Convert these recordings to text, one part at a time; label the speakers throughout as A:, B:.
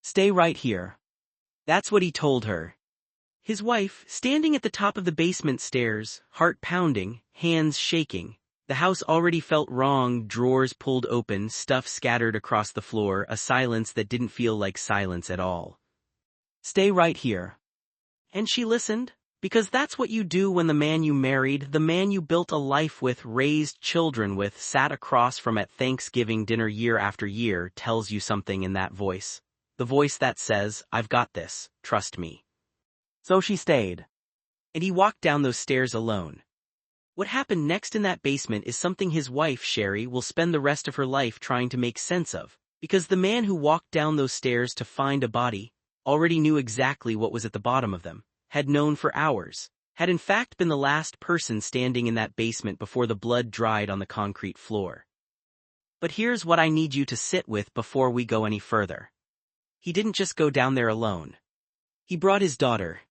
A: Stay right here. That's what he told her. His wife, standing at the top of the basement stairs, heart pounding, hands shaking. The house already felt wrong, drawers pulled open, stuff scattered across the floor, a silence that didn't feel like silence at all. Stay right here. And she listened, because that's what you do when the man you married, the man you built a life with, raised children with, sat across from at Thanksgiving dinner year after year, tells you something in that voice. The voice that says, I've got this, trust me. So she stayed. And he walked down those stairs alone. What happened next in that basement is something his wife, Sherry, will spend the rest of her life trying to make sense of, because the man who walked down those stairs to find a body already knew exactly what was at the bottom of them, had known for hours, had in fact been the last person standing in that basement before the blood dried on the concrete floor. But here's what I need you to sit with before we go any further. He didn't just go down there alone. He brought his daughter,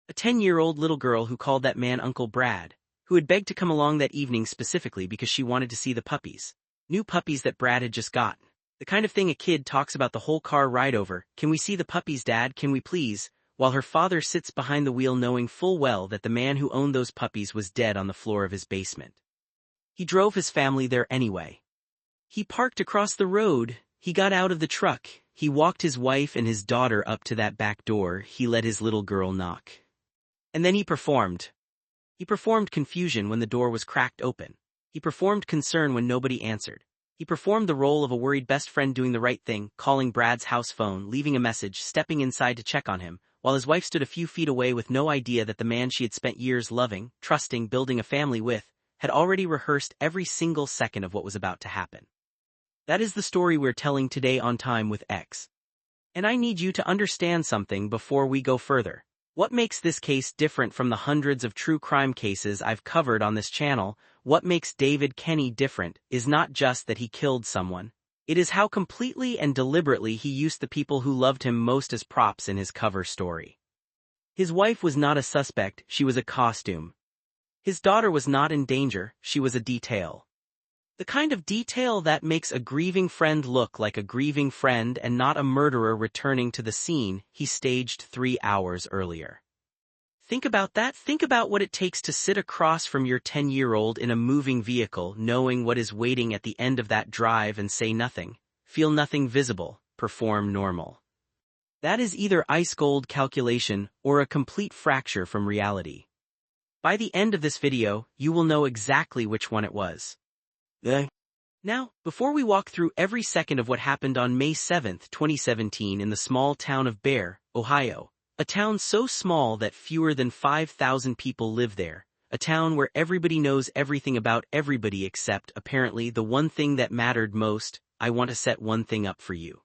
A: a 10-year-old little girl who called that man Uncle Brad, who had begged to come along that evening specifically because she wanted to see the puppies. New puppies that Brad had just gotten. The kind of thing a kid talks about the whole car ride over. Can we see the puppies, Dad? Can we please? While her father sits behind the wheel knowing full well that the man who owned those puppies was dead on the floor of his basement. He drove his family there anyway. He parked across the road. He got out of the truck. He walked his wife and his daughter up to that back door. He let his little girl knock. And then he performed. He performed confusion when the door was cracked open. He performed concern when nobody answered. He performed the role of a worried best friend doing the right thing, calling Brad's house phone, leaving a message, stepping inside to check on him, while his wife stood a few feet away with no idea that the man she had spent years loving, trusting, building a family with, had already rehearsed every single second of what was about to happen. That is the story we're telling today on Time with X. And I need you to understand something before we go further. What makes this case different from the hundreds of true crime cases I've covered on this channel, what makes David Kenny different, is not just that he killed someone. It is how completely and deliberately he used the people who loved him most as props in his cover story. His wife was not a suspect, she was a costume. His daughter was not in danger, she was a detail. The kind of detail that makes a grieving friend look like a grieving friend and not a murderer returning to the scene he staged 3 hours earlier. Think about that. Think about what it takes to sit across from your 10-year-old in a moving vehicle, knowing what is waiting at the end of that drive and say nothing, feel nothing visible, perform normal. That is either ice-cold calculation or a complete fracture from reality. By the end of this video, you will know exactly which one it was. Now, before we walk through every second of what happened on May 7, 2017 in the small town of Bear, Ohio, a town so small that fewer than 5,000 people live there, a town where everybody knows everything about everybody except, apparently, the one thing that mattered most, I want to set one thing up for you.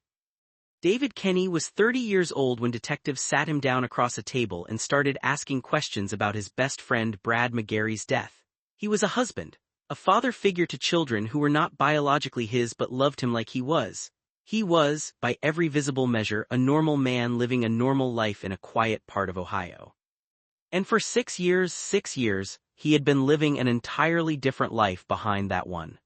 A: David Kenny was 30 years old when detectives sat him down across a table and started asking questions about his best friend Brad McGary's death. He was a husband, a father figure to children who were not biologically his but loved him like he was. He was, by every visible measure, a normal man living a normal life in a quiet part of Ohio. And for 6 years, he had been living an entirely different life behind that one.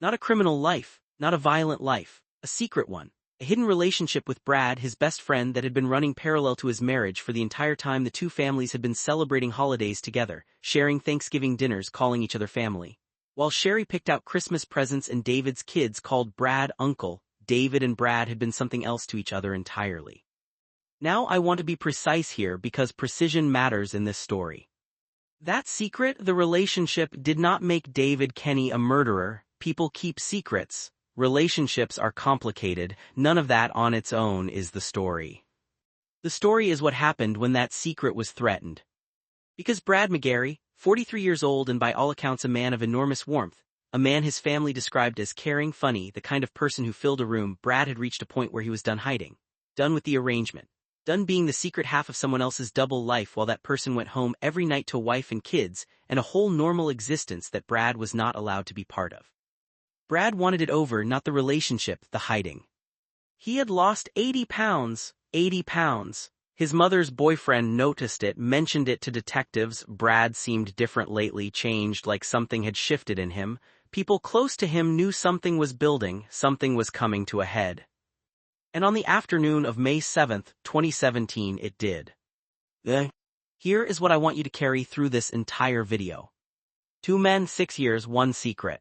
A: Not a criminal life, not a violent life, a secret one. A hidden relationship with Brad, his best friend, that had been running parallel to his marriage for the entire time the two families had been celebrating holidays together, sharing Thanksgiving dinners, calling each other family. While Sherry picked out Christmas presents and David's kids called Brad Uncle, David and Brad had been something else to each other entirely. Now I want to be precise here because precision matters in this story. That secret, the relationship, did not make David Kenny a murderer. People keep secrets. Relationships are complicated. None of that on its own is the story. The story is what happened when that secret was threatened. Because Brad McGary, 43 years old and by all accounts a man of enormous warmth, a man his family described as caring, funny, the kind of person who filled a room, Brad had reached a point where he was done hiding, done with the arrangement, done being the secret half of someone else's double life while that person went home every night to a wife and kids, and a whole normal existence that Brad was not allowed to be part of. Brad wanted it over, not the relationship, the hiding. He had lost 80 pounds, 80 pounds. His mother's boyfriend noticed it, mentioned it to detectives. Brad seemed different lately, changed, like something had shifted in him. People close to him knew something was building, something was coming to a head. And on the afternoon of May 7th, 2017 it did. Here is what I want you to carry through this entire video. 2 men, 6 years, 1 secret.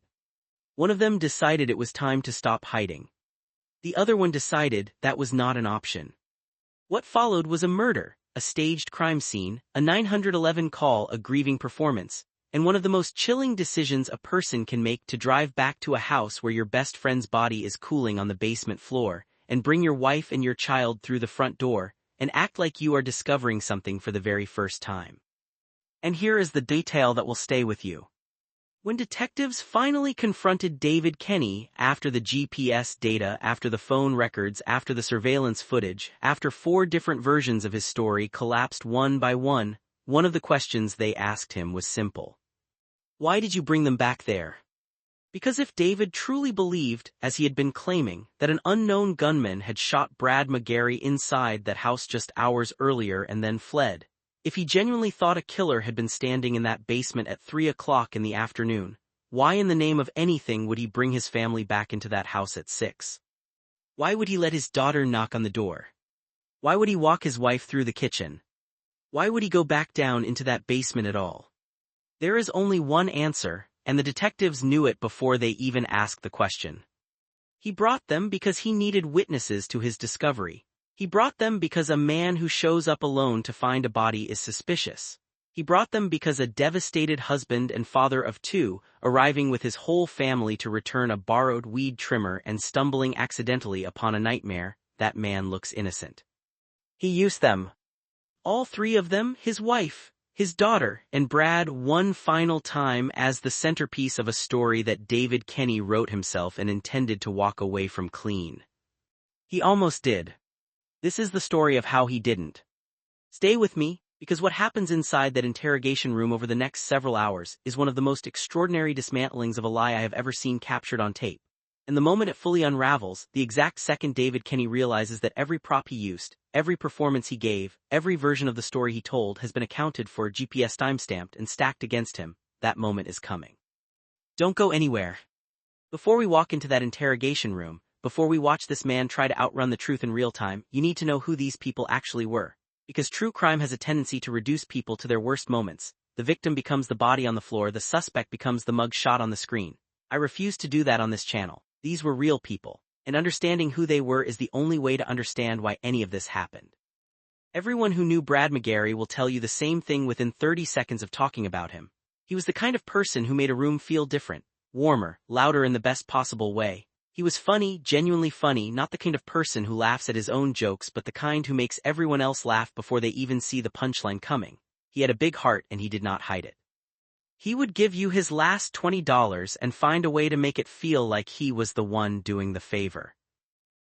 A: One of them decided it was time to stop hiding. The other one decided that was not an option. What followed was a murder, a staged crime scene, a 911 call, a grieving performance, and one of the most chilling decisions a person can make to drive back to a house where your best friend's body is cooling on the basement floor, and bring your wife and your child through the front door, and act like you are discovering something for the very first time. And here is the detail that will stay with you. When detectives finally confronted David Kenny, after the GPS data, after the phone records, after the surveillance footage, after 4 different versions of his story collapsed one by one of the questions they asked him was simple. Why did you bring them back there? Because if David truly believed, as he had been claiming, that an unknown gunman had shot Brad McGary inside that house just hours earlier and then fled, if he genuinely thought a killer had been standing in that basement at 3 o'clock in the afternoon, why in the name of anything would he bring his family back into that house at 6? Why would he let his daughter knock on the door? Why would he walk his wife through the kitchen? Why would he go back down into that basement at all? There is only one answer, and the detectives knew it before they even asked the question. He brought them because he needed witnesses to his discovery. He brought them because a man who shows up alone to find a body is suspicious. He brought them because a devastated husband and father of 2, arriving with his whole family to return a borrowed weed trimmer and stumbling accidentally upon a nightmare, that man looks innocent. He used them. All 3 of them, his wife, his daughter, and Brad, one final time as the centerpiece of a story that David Kenny wrote himself and intended to walk away from clean. He almost did. This is the story of how he didn't. Stay with me, because what happens inside that interrogation room over the next several hours is one of the most extraordinary dismantlings of a lie I have ever seen captured on tape. And the moment it fully unravels, the exact second David Kenny realizes that every prop he used, every performance he gave, every version of the story he told has been accounted for, GPS timestamped and stacked against him, that moment is coming. Don't go anywhere. Before we walk into that interrogation room, before we watch this man try to outrun the truth in real time, you need to know who these people actually were. Because true crime has a tendency to reduce people to their worst moments. The victim becomes the body on the floor, the suspect becomes the mug shot on the screen. I refuse to do that on this channel. These were real people, and understanding who they were is the only way to understand why any of this happened. Everyone who knew Brad McGary will tell you the same thing within 30 seconds of talking about him. He was the kind of person who made a room feel different, warmer, louder in the best possible way. He was funny, genuinely funny, not the kind of person who laughs at his own jokes but the kind who makes everyone else laugh before they even see the punchline coming. He had a big heart and he did not hide it. He would give you his last $20 and find a way to make it feel like he was the one doing the favor.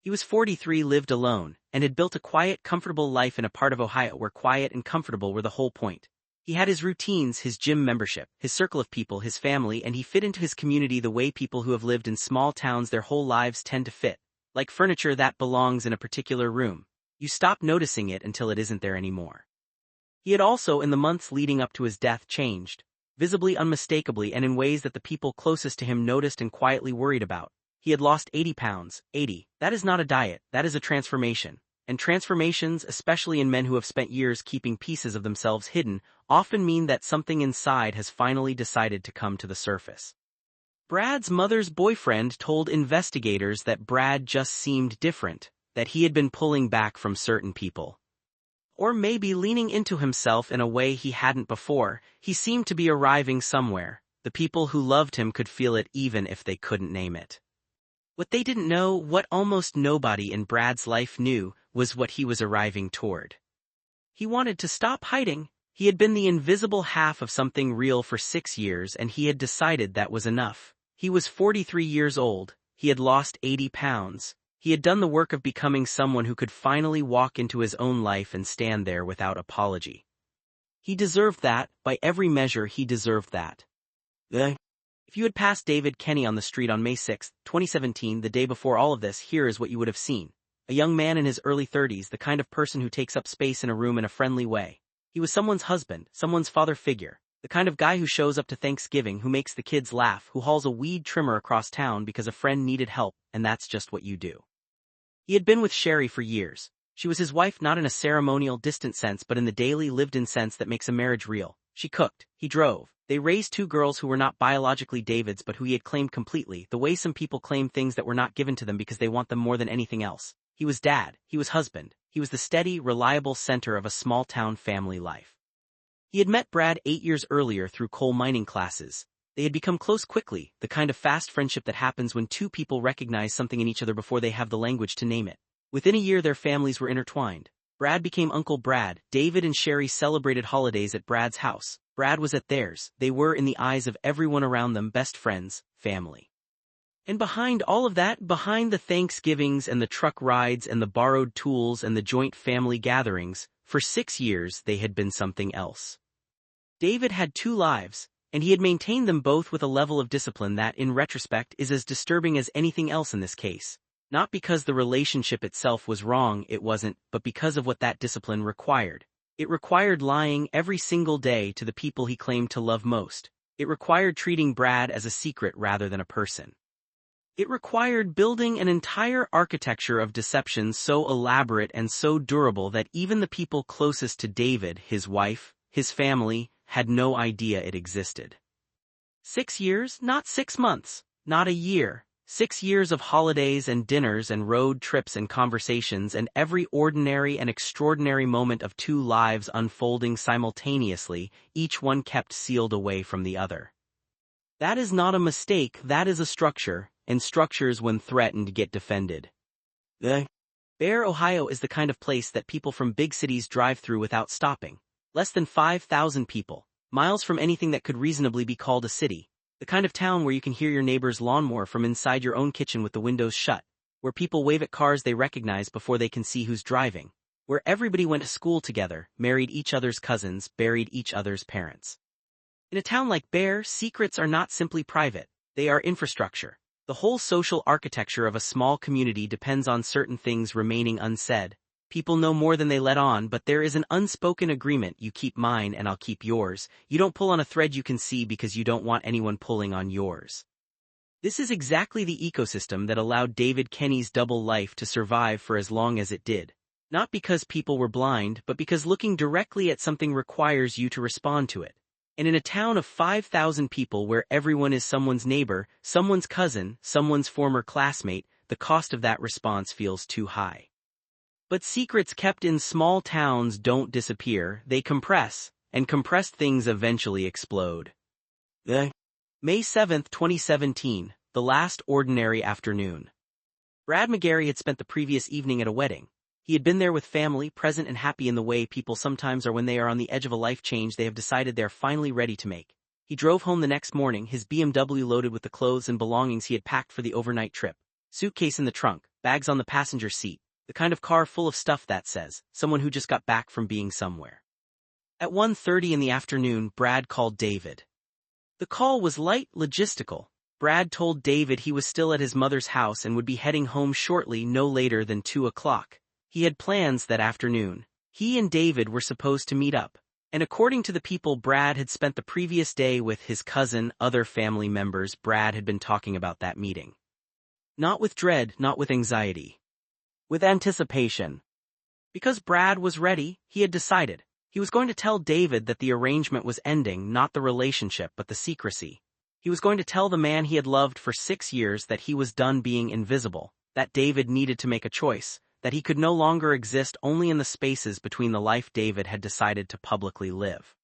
A: He was 43, lived alone, and had built a quiet, comfortable life in a part of Ohio where quiet and comfortable were the whole point. He had his routines, his gym membership, his circle of people, his family, and he fit into his community the way people who have lived in small towns their whole lives tend to fit, like furniture that belongs in a particular room. You stop noticing it until it isn't there anymore. He had also, in the months leading up to his death, changed, visibly, unmistakably, and in ways that the people closest to him noticed and quietly worried about. He had lost 80 pounds. 80. That is not a diet, that is a transformation. And transformations, especially in men who have spent years keeping pieces of themselves hidden, often mean that something inside has finally decided to come to the surface. Brad's mother's boyfriend told investigators that Brad just seemed different, that he had been pulling back from certain people. Or maybe leaning into himself in a way he hadn't before. He seemed to be arriving somewhere. The people who loved him could feel it even if they couldn't name it. What they didn't know, what almost nobody in Brad's life knew, was what he was arriving toward. He wanted to stop hiding. He had been the invisible half of something real for 6 years and he had decided that was enough. He was 43 years old. He had lost 80 pounds. He had done the work of becoming someone who could finally walk into his own life and stand there without apology. He deserved that. By every measure, he deserved that. If you had passed David Kenny on the street on May 6, 2017, the day before all of this, here is what you would have seen. A young man in his early 30s, the kind of person who takes up space in a room in a friendly way. He was someone's husband, someone's father figure, the kind of guy who shows up to Thanksgiving, who makes the kids laugh, who hauls a weed trimmer across town because a friend needed help, and that's just what you do. He had been with Sherry for years. She was his wife not in a ceremonial, distant sense but in the daily, lived-in sense that makes a marriage real. She cooked, he drove. They raised two girls who were not biologically David's but who he had claimed completely, the way some people claim things that were not given to them because they want them more than anything else. He was dad, he was husband, he was the steady, reliable center of a small-town family life. He had met Brad 8 years earlier through coal mining classes. They had become close quickly, the kind of fast friendship that happens when two people recognize something in each other before they have the language to name it. Within a year their families were intertwined. Brad became Uncle Brad. David and Sherry celebrated holidays at Brad's house. Brad was at theirs. They were, in the eyes of everyone around them, best friends, family. And behind all of that, behind the Thanksgivings and the truck rides and the borrowed tools and the joint family gatherings, for 6 years they had been something else. David had 2 lives, and he had maintained them both with a level of discipline that, in retrospect, is as disturbing as anything else in this case. Not because the relationship itself was wrong, it wasn't, but because of what that discipline required. It required lying every single day to the people he claimed to love most. It required treating Brad as a secret rather than a person. It required building an entire architecture of deception so elaborate and so durable that even the people closest to David, his wife, his family, had no idea it existed. 6 years, not 6 months, not a year. 6 years of holidays and dinners and road trips and conversations and every ordinary and extraordinary moment of 2 lives unfolding simultaneously, each one kept sealed away from the other. That is not a mistake, that is a structure, and structures when threatened get defended. Bear, Ohio is the kind of place that people from big cities drive through without stopping. Less than 5,000 people, miles from anything that could reasonably be called a city. The kind of town where you can hear your neighbor's lawnmower from inside your own kitchen with the windows shut, where people wave at cars they recognize before they can see who's driving, where everybody went to school together, married each other's cousins, buried each other's parents. In a town like Bear, secrets are not simply private, they are infrastructure. The whole social architecture of a small community depends on certain things remaining unsaid. People know more than they let on, but there is an unspoken agreement: you keep mine and I'll keep yours. You don't pull on a thread you can see because you don't want anyone pulling on yours. This is exactly the ecosystem that allowed David Kenny's double life to survive for as long as it did. Not because people were blind, but because looking directly at something requires you to respond to it. And in a town of 5,000 people where everyone is someone's neighbor, someone's cousin, someone's former classmate, the cost of that response feels too high. But secrets kept in small towns don't disappear, they compress, and compressed things eventually explode. May 7, 2017, the last ordinary afternoon. Brad McGary had spent the previous evening at a wedding. He had been there with family, present and happy in the way people sometimes are when they are on the edge of a life change they have decided they are finally ready to make. He drove home the next morning, his BMW loaded with the clothes and belongings he had packed for the overnight trip. Suitcase in the trunk, bags on the passenger seat. The kind of car full of stuff that says, someone who just got back from being somewhere. At 1:30 in the afternoon, Brad called David. The call was light, logistical. Brad told David he was still at his mother's house and would be heading home shortly, no later than 2 o'clock. He had plans that afternoon. He and David were supposed to meet up. And according to the people Brad had spent the previous day with, his cousin, other family members, Brad had been talking about that meeting. Not with dread, not with anxiety. With anticipation. Because Brad was ready, he had decided. He was going to tell David that the arrangement was ending, not the relationship but the secrecy. He was going to tell the man he had loved for 6 years that he was done being invisible, that David needed to make a choice, that he could no longer exist only in the spaces between the life David had decided to publicly live.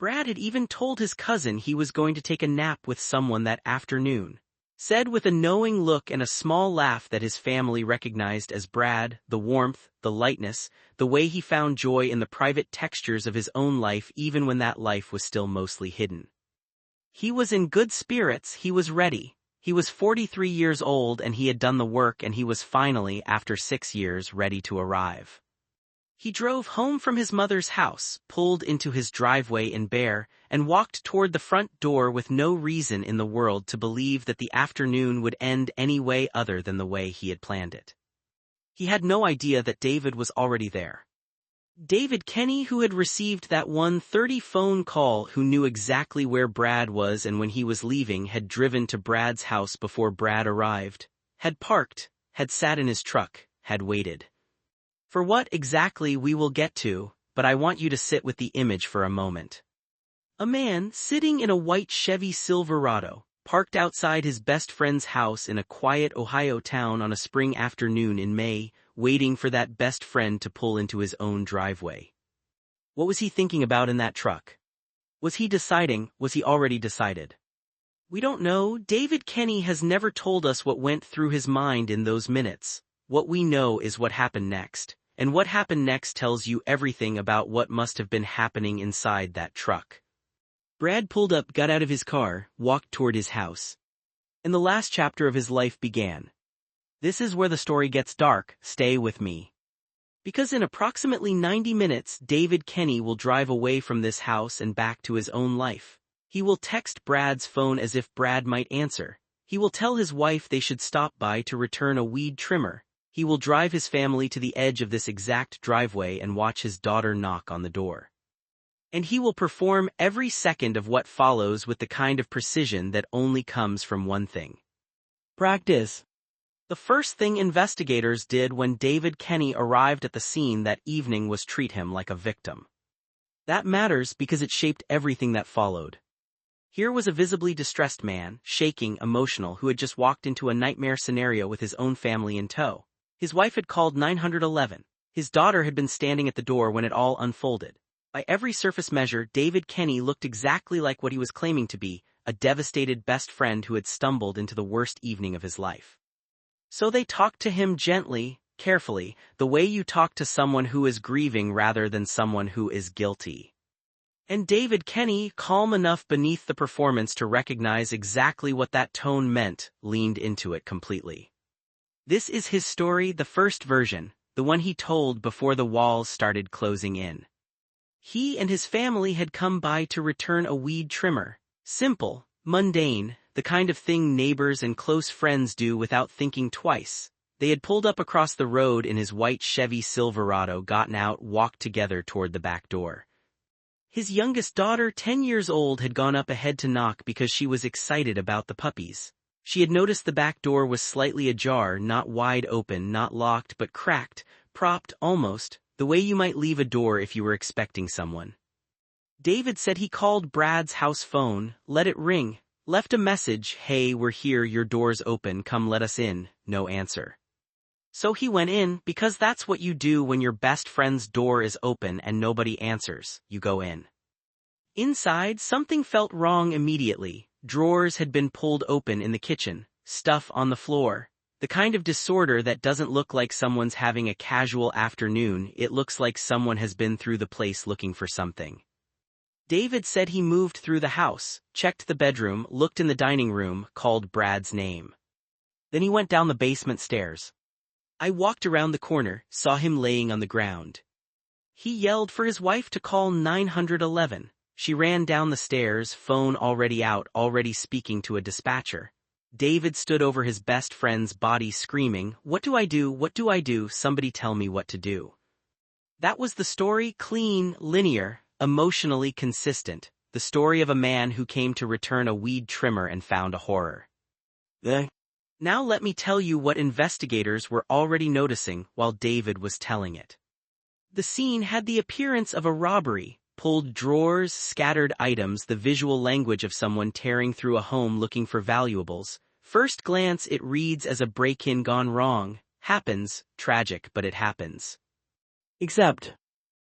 A: Brad had even told his cousin he was going to take a nap with someone that afternoon. Said with a knowing look and a small laugh that his family recognized as Brad, the warmth, the lightness, the way he found joy in the private textures of his own life even when that life was still mostly hidden. He was in good spirits, he was ready. He was 43 years old and he had done the work and he was finally, after 6 years, ready to arrive. He drove home from his mother's house, pulled into his driveway in Bear, and walked toward the front door with no reason in the world to believe that the afternoon would end any way other than the way he had planned it. He had no idea that David was already there. David Kenny, who had received that 1:30 phone call, who knew exactly where Brad was and when he was leaving, had driven to Brad's house before Brad arrived, had parked, had sat in his truck, had waited. For what exactly we will get to, but I want you to sit with the image for a moment. A man sitting in a white Chevy Silverado, parked outside his best friend's house in a quiet Ohio town on a spring afternoon in May, waiting for that best friend to pull into his own driveway. What was he thinking about in that truck? Was he deciding? Was he already decided? We don't know. David Kenny has never told us what went through his mind in those minutes. What we know is what happened next, and what happened next tells you everything about what must have been happening inside that truck. Brad pulled up, got out of his car, walked toward his house. And the last chapter of his life began. This is where the story gets dark. Stay with me. Because in approximately 90 minutes, David Kenny will drive away from this house and back to his own life. He will text Brad's phone as if Brad might answer. He will tell his wife they should stop by to return a weed trimmer. He will drive his family to the edge of this exact driveway and watch his daughter knock on the door. And he will perform every second of what follows with the kind of precision that only comes from one thing. Practice. The first thing investigators did when David Kenny arrived at the scene that evening was treat him like a victim. That matters because it shaped everything that followed. Here was a visibly distressed man, shaking, emotional, who had just walked into a nightmare scenario with his own family in tow. His wife had called 911. His daughter had been standing at the door when it all unfolded. By every surface measure, David Kenny looked exactly like what he was claiming to be, a devastated best friend who had stumbled into the worst evening of his life. So they talked to him gently, carefully, the way you talk to someone who is grieving rather than someone who is guilty. And David Kenny, calm enough beneath the performance to recognize exactly what that tone meant, leaned into it completely. This is his story, the first version, the one he told before the walls started closing in. He and his family had come by to return a weed trimmer. Simple, mundane, the kind of thing neighbors and close friends do without thinking twice. They had pulled up across the road in his white Chevy Silverado, gotten out, walked together toward the back door. His youngest daughter, 10 years old, had gone up ahead to knock because she was excited about the puppies. She had noticed the back door was slightly ajar, not wide open, not locked, but cracked, propped, almost, the way you might leave a door if you were expecting someone. David said he called Brad's house phone, let it ring, left a message, "Hey, we're here, your door's open, come let us in," no answer. So he went in, because that's what you do when your best friend's door is open and nobody answers, you go in. Inside, something felt wrong immediately. Drawers had been pulled open in the kitchen, stuff on the floor. The kind of disorder that doesn't look like someone's having a casual afternoon, it looks like someone has been through the place looking for something. David said he moved through the house, checked the bedroom, looked in the dining room, called Brad's name. Then he went down the basement stairs. I walked around the corner, saw him laying on the ground. He yelled for his wife to call 911. She ran down the stairs, phone already out, already speaking to a dispatcher. David stood over his best friend's body screaming, "What do I do? What do I do? Somebody tell me what to do." That was the story, clean, linear, emotionally consistent, the story of a man who came to return a weed trimmer and found a horror. Now let me tell you what investigators were already noticing while David was telling it. The scene had the appearance of a robbery. Pulled drawers, scattered items, the visual language of someone tearing through a home looking for valuables. First glance it reads as a break-in gone wrong. Happens, tragic, but it happens. Except,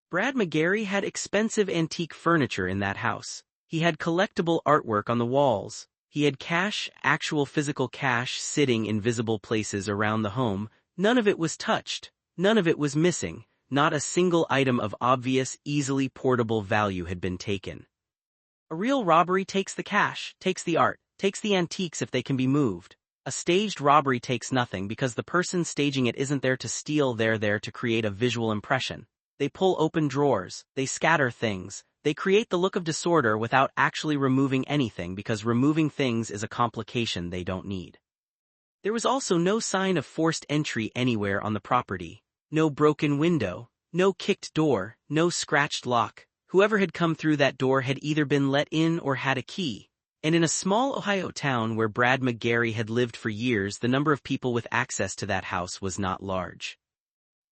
A: Brad McGary had expensive antique furniture in that house. He had collectible artwork on the walls. He had cash, actual physical cash, sitting in visible places around the home. None of it was touched. None of it was missing. Not a single item of obvious, easily portable value had been taken. A real robbery takes the cash, takes the art, takes the antiques if they can be moved. A staged robbery takes nothing because the person staging it isn't there to steal, they're there to create a visual impression. They pull open drawers, they scatter things, they create the look of disorder without actually removing anything because removing things is a complication they don't need. There was also no sign of forced entry anywhere on the property. No broken window, no kicked door, no scratched lock. Whoever had come through that door had either been let in or had a key. And in a small Ohio town where Brad McGary had lived for years, the number of people with access to that house was not large.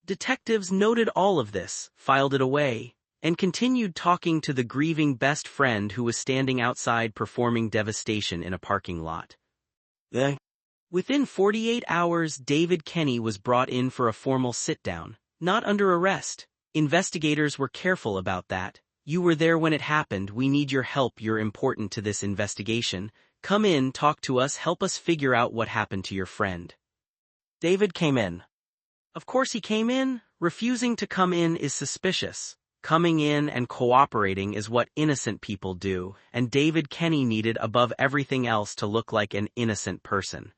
A: Detectives noted all of this, filed it away, and continued talking to the grieving best friend who was standing outside performing devastation in a parking lot. Within 48 hours, David Kenny was brought in for a formal sit-down, not under arrest. Investigators were careful about that. You were there when it happened, we need your help, you're important to this investigation. Come in, talk to us, help us figure out what happened to your friend. David came in. Of course he came in. Refusing to come in is suspicious. Coming in and cooperating is what innocent people do, and David Kenny needed above everything else to look like an innocent person.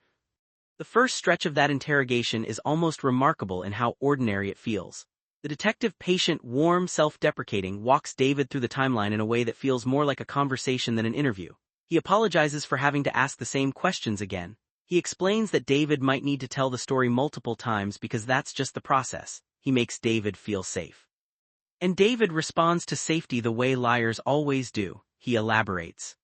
A: The first stretch of that interrogation is almost remarkable in how ordinary it feels. The detective, patient, warm, self-deprecating, walks David through the timeline in a way that feels more like a conversation than an interview. He apologizes for having to ask the same questions again. He explains that David might need to tell the story multiple times because that's just the process. He makes David feel safe. And David responds to safety the way liars always do. He elaborates.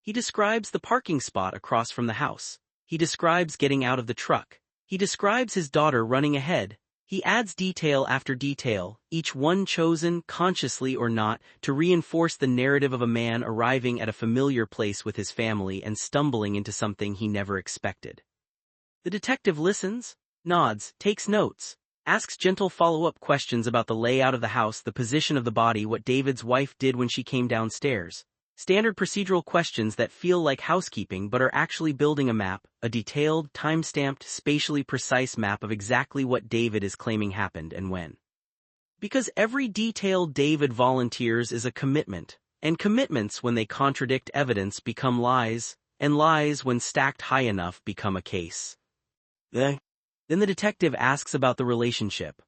A: He describes the parking spot across from the house. He describes getting out of the truck. He describes his daughter running ahead. He adds detail after detail, each one chosen, consciously or not, to reinforce the narrative of a man arriving at a familiar place with his family and stumbling into something he never expected. The detective listens, nods, takes notes, asks gentle follow-up questions about the layout of the house, the position of the body, what David's wife did when she came downstairs. Standard procedural questions that feel like housekeeping but are actually building a map, a detailed, time-stamped, spatially precise map of exactly what David is claiming happened and when. Because every detail David volunteers is a commitment, and commitments when they contradict evidence become lies, and lies when stacked high enough become a case. Then the detective asks about the relationship.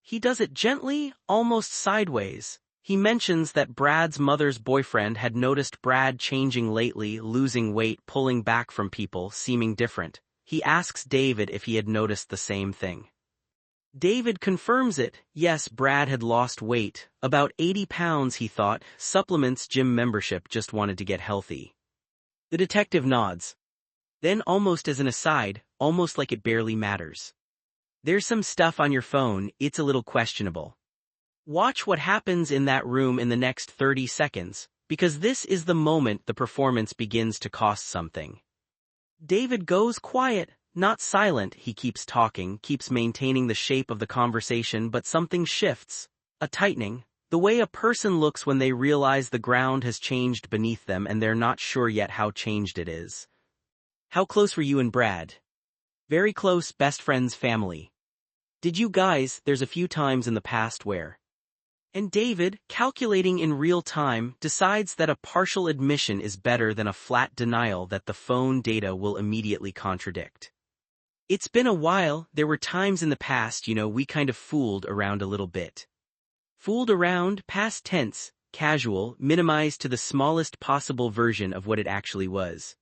A: He does it gently, almost sideways. He mentions that Brad's mother's boyfriend had noticed Brad changing lately, losing weight, pulling back from people, seeming different. He asks David if he had noticed the same thing. David confirms it. Yes, Brad had lost weight, about 80 pounds he thought, supplements, gym membership, just wanted to get healthy. The detective nods. Then, almost as an aside, almost like it barely matters. There's some stuff on your phone, it's a little questionable. Watch what happens in that room in the next 30 seconds, because this is the moment the performance begins to cost something. David goes quiet, not silent. He keeps talking, keeps maintaining the shape of the conversation, but something shifts. A tightening, the way a person looks when they realize the ground has changed beneath them and they're not sure yet how changed it is. How close were you and Brad? Very close, best friends, family. Did you guys, there's a few times in the past where. And David, calculating in real time, decides that a partial admission is better than a flat denial that the phone data will immediately contradict. It's been a while, there were times in the past, we kind of fooled around a little bit. Fooled around, past tense, casual, minimized to the smallest possible version of what it actually was.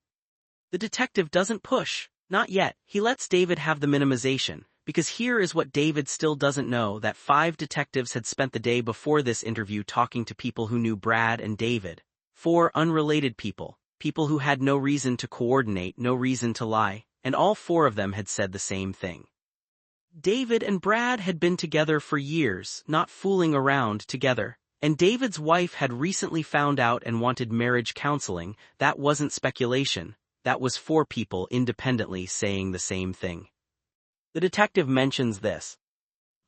A: The detective doesn't push, not yet. He lets David have the minimization. Because here is what David still doesn't know, that 5 detectives had spent the day before this interview talking to people who knew Brad and David. 4 unrelated people, people who had no reason to coordinate, no reason to lie, and all 4 of them had said the same thing. David and Brad had been together for years, not fooling around together, and David's wife had recently found out and wanted marriage counseling. That wasn't speculation, that was 4 people independently saying the same thing. The detective mentions this.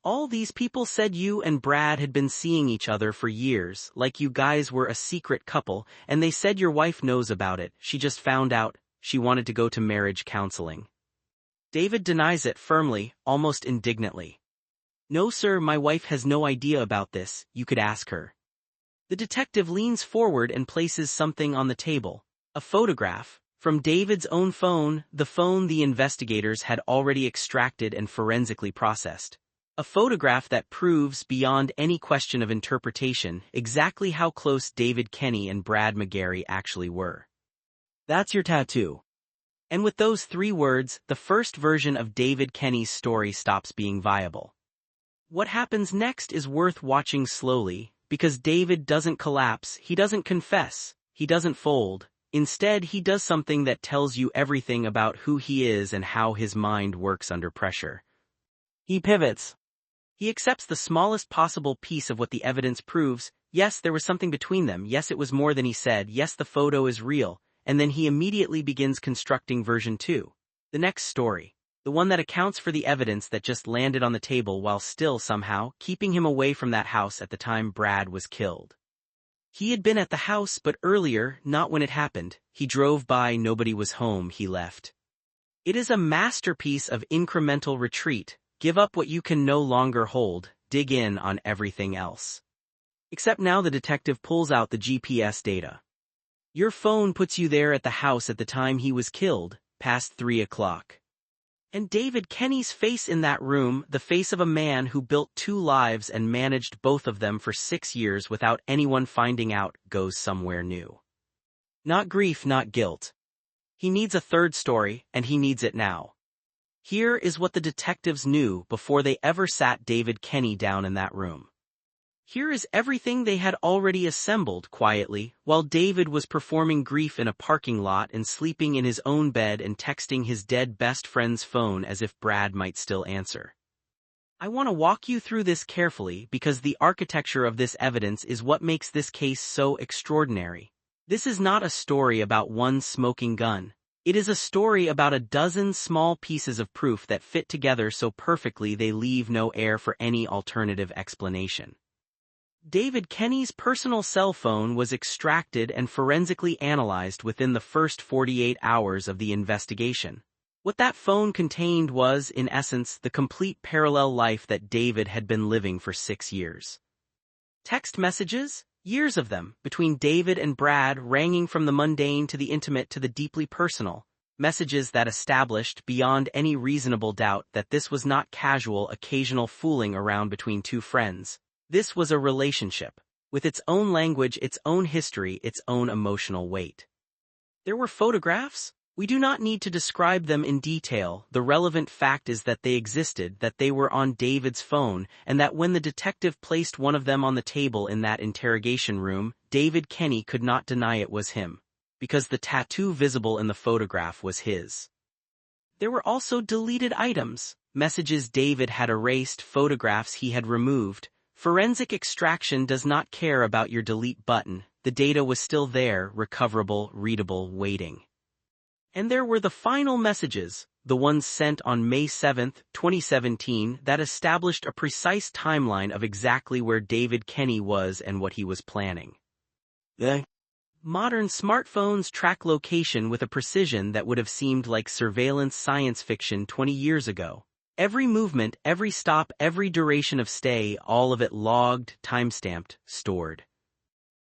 A: All these people said you and Brad had been seeing each other for years, like you guys were a secret couple, and they said your wife knows about it, she just found out, she wanted to go to marriage counseling. David denies it firmly, almost indignantly. No sir, my wife has no idea about this, you could ask her. The detective leans forward and places something on the table, a photograph. From David's own phone, the phone the investigators had already extracted and forensically processed. A photograph that proves, beyond any question of interpretation, exactly how close David Kenny and Brad McGary actually were. That's your tattoo. And with those 3 words, the first version of David Kenny's story stops being viable. What happens next is worth watching slowly, because David doesn't collapse, he doesn't confess, he doesn't fold. Instead, he does something that tells you everything about who he is and how his mind works under pressure. He pivots. He accepts the smallest possible piece of what the evidence proves. Yes, there was something between them. Yes, it was more than he said. Yes, the photo is real. And then he immediately begins constructing version 2. The next story. The one that accounts for the evidence that just landed on the table while still somehow keeping him away from that house at the time Brad was killed. He had been at the house, but earlier, not when it happened. He drove by, nobody was home, he left. It is a masterpiece of incremental retreat. Give up what you can no longer hold, dig in on everything else. Except now the detective pulls out the GPS data. Your phone puts you there at the house at the time he was killed, past 3 o'clock. And David Kenny's face in that room, the face of a man who built 2 lives and managed both of them for 6 years without anyone finding out, goes somewhere new. Not grief, not guilt. He needs a third story, and he needs it now. Here is what the detectives knew before they ever sat David Kenny down in that room. Here is everything they had already assembled quietly, while David was performing grief in a parking lot and sleeping in his own bed and texting his dead best friend's phone as if Brad might still answer. I want to walk you through this carefully because the architecture of this evidence is what makes this case so extraordinary. This is not a story about one smoking gun. It is a story about a dozen small pieces of proof that fit together so perfectly they leave no air for any alternative explanation. David Kenny's personal cell phone was extracted and forensically analyzed within the first 48 hours of the investigation. What that phone contained was, in essence, the complete parallel life that David had been living for 6 years. Text messages, years of them, between David and Brad, ranging from the mundane to the intimate to the deeply personal. Messages that established, beyond any reasonable doubt, that this was not casual, occasional fooling around between 2 friends. This was a relationship, with its own language, its own history, its own emotional weight. There were photographs. We do not need to describe them in detail. The relevant fact is that they existed, that they were on David's phone, and that when the detective placed one of them on the table in that interrogation room, David Kenny could not deny it was him, because the tattoo visible in the photograph was his. There were also deleted items, messages David had erased, photographs he had removed. Forensic extraction does not care about your delete button. The data was still there, recoverable, readable, waiting. And there were the final messages, the ones sent on May 7, 2017, that established a precise timeline of exactly where David Kenny was and what he was planning. The modern smartphones track location with a precision that would have seemed like surveillance science fiction 20 years ago. Every movement, every stop, every duration of stay, all of it logged, timestamped, stored.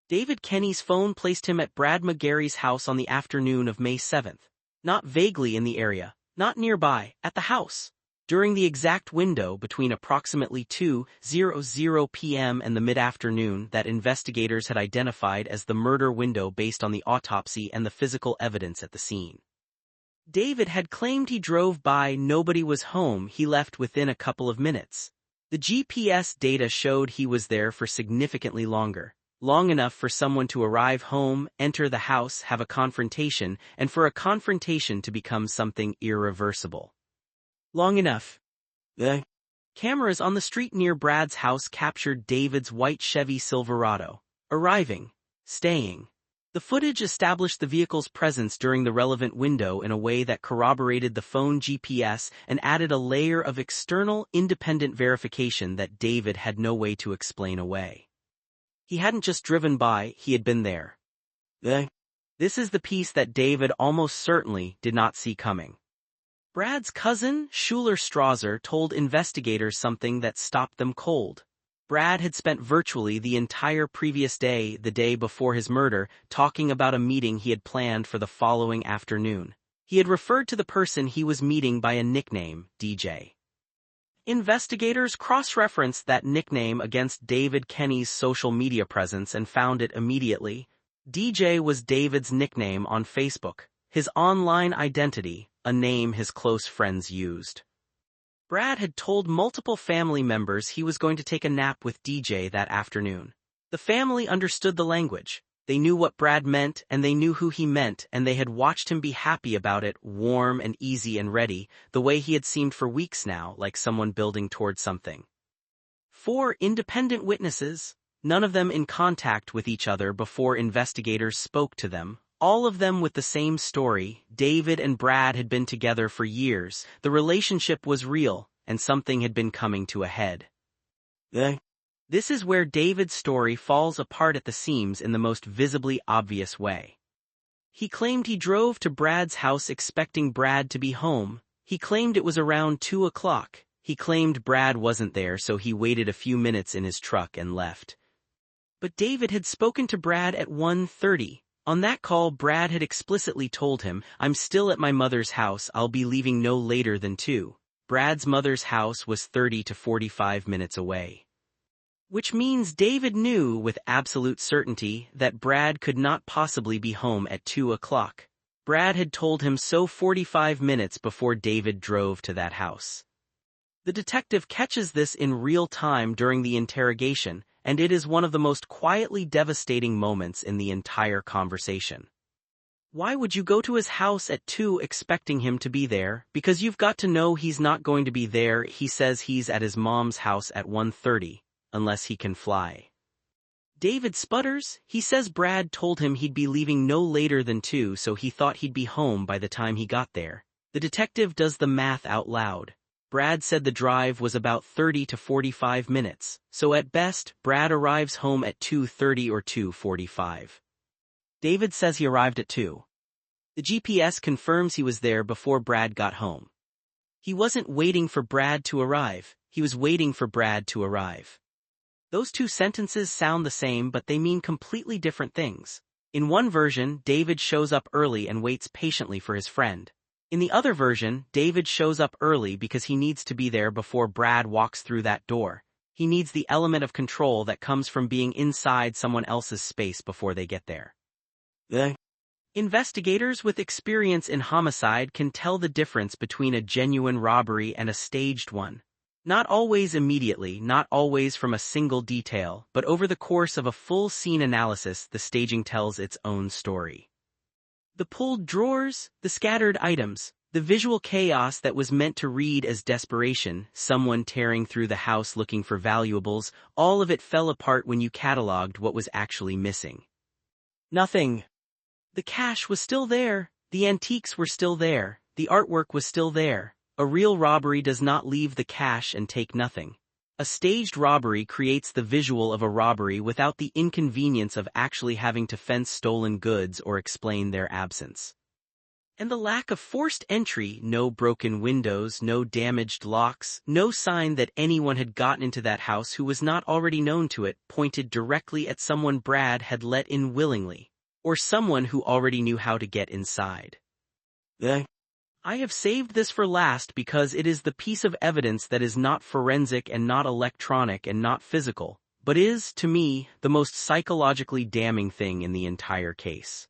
A: David Kenny's phone placed him at Brad McGary's house on the afternoon of May 7th. Not vaguely in the area, not nearby, at the house. During the exact window between approximately 2:00 p.m. and the mid-afternoon that investigators had identified as the murder window based on the autopsy and the physical evidence at the scene. David had claimed he drove by, nobody was home, he left within a couple of minutes. The GPS data showed he was there for significantly longer. Long enough for someone to arrive home, enter the house, have a confrontation, and for a confrontation to become something irreversible. Long enough. The cameras on the street near Brad's house captured David's white Chevy Silverado, arriving, staying. The footage established the vehicle's presence during the relevant window in a way that corroborated the phone GPS and added a layer of external, independent verification that David had no way to explain away. He hadn't just driven by, he had been there. This is the piece that David almost certainly did not see coming. Brad's cousin, Schuler Strasser, told investigators something that stopped them cold. Brad had spent virtually the entire previous day, the day before his murder, talking about a meeting he had planned for the following afternoon. He had referred to the person he was meeting by a nickname, DJ. Investigators cross-referenced that nickname against David Kenny's social media presence and found it immediately. DJ was David's nickname on Facebook, his online identity, a name his close friends used. Brad had told multiple family members he was going to take a nap with DJ that afternoon. The family understood the language. They knew what Brad meant, and they knew who he meant, and they had watched him be happy about it, warm and easy and ready, the way he had seemed for weeks now, like someone building toward something. 4 independent witnesses, none of them in contact with each other before investigators spoke to them, all of them with the same story. David and Brad had been together for years, the relationship was real, and something had been coming to a head. This is where David's story falls apart at the seams in the most visibly obvious way. He claimed he drove to Brad's house expecting Brad to be home. He claimed it was around 2 o'clock. He claimed Brad wasn't there, so he waited a few minutes in his truck and left. But David had spoken to Brad at 1:30. On that call, Brad had explicitly told him, "I'm still at my mother's house, I'll be leaving no later than 2. Brad's mother's house was 30 to 45 minutes away. Which means David knew with absolute certainty that Brad could not possibly be home at 2 o'clock. Brad had told him so 45 minutes before David drove to that house. The detective catches this in real time during the interrogation, and it is one of the most quietly devastating moments in the entire conversation. Why would you go to his house at 2 expecting him to be there? Because you've got to know he's not going to be there. He says he's at his mom's house at 1:30. Unless he can fly. David sputters. He says Brad told him he'd be leaving no later than 2, so he thought he'd be home by the time he got there. The detective does the math out loud. Brad said the drive was about 30 to 45 minutes, so at best, Brad arrives home at 2:30 or 2:45. David says he arrived at 2. The GPS confirms he was there before Brad got home. He wasn't waiting for Brad to arrive, he was waiting for Brad to arrive. Those two sentences sound the same, but they mean completely different things. In one version, David shows up early and waits patiently for his friend. In the other version, David shows up early because he needs to be there before Brad walks through that door. He needs the element of control that comes from being inside someone else's space before they get there. Investigators with experience in homicide can tell the difference between a genuine robbery and a staged one. Not always immediately, not always from a single detail, but over the course of a full scene analysis, the staging tells its own story. The pulled drawers, the scattered items, the visual chaos that was meant to read as desperation, someone tearing through the house looking for valuables, all of it fell apart when you cataloged what was actually missing. Nothing. The cash was still there, the antiques were still there, the artwork was still there. A real robbery does not leave the cash and take nothing. A staged robbery creates the visual of a robbery without the inconvenience of actually having to fence stolen goods or explain their absence. And the lack of forced entry, no broken windows, no damaged locks, no sign that anyone had gotten into that house who was not already known to it, pointed directly at someone Brad had let in willingly, or someone who already knew how to get inside. I have saved this for last because it is the piece of evidence that is not forensic and not electronic and not physical, but is, to me, the most psychologically damning thing in the entire case.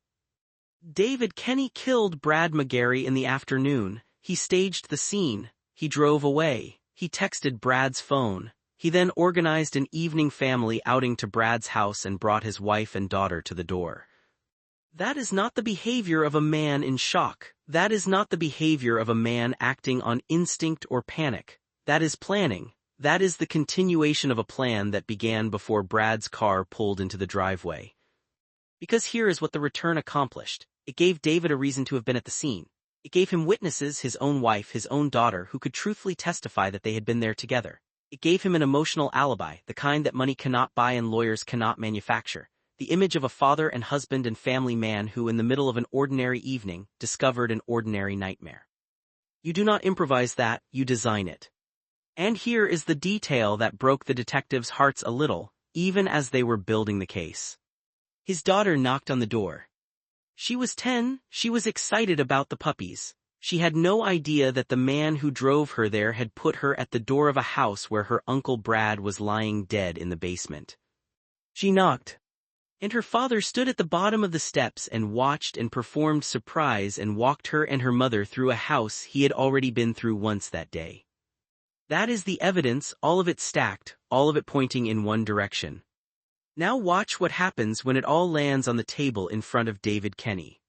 A: David Kenny killed Brad McGary in the afternoon. He staged the scene. He drove away. He texted Brad's phone. He then organized an evening family outing to Brad's house and brought his wife and daughter to the door. That is not the behavior of a man in shock. That is not the behavior of a man acting on instinct or panic. That is planning. That is the continuation of a plan that began before Brad's car pulled into the driveway. Because here is what the return accomplished. It gave David a reason to have been at the scene. It gave him witnesses, his own wife, his own daughter, who could truthfully testify that they had been there together. It gave him an emotional alibi, the kind that money cannot buy and lawyers cannot manufacture. The image of a father and husband and family man who, in the middle of an ordinary evening, discovered an ordinary nightmare. You do not improvise that, you design it. And here is the detail that broke the detectives' hearts a little, even as they were building the case. His daughter knocked on the door. She was 10, she was excited about the puppies. She had no idea that the man who drove her there had put her at the door of a house where her uncle Brad was lying dead in the basement. She knocked. And her father stood at the bottom of the steps and watched and performed surprise and walked her and her mother through a house he had already been through once that day. That is the evidence, all of it stacked, all of it pointing in one direction. Now watch what happens when it all lands on the table in front of David Kenny.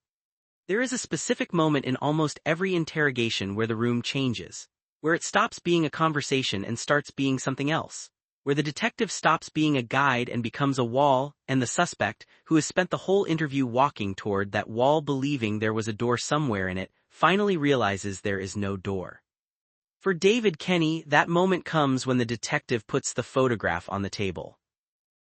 A: There is a specific moment in almost every interrogation where the room changes, where it stops being a conversation and starts being something else. where the detective stops being a guide and becomes a wall, and the suspect, who has spent the whole interview walking toward that wall believing there was a door somewhere in it, finally realizes there is no door. For David Kenny, that moment comes when the detective puts the photograph on the table.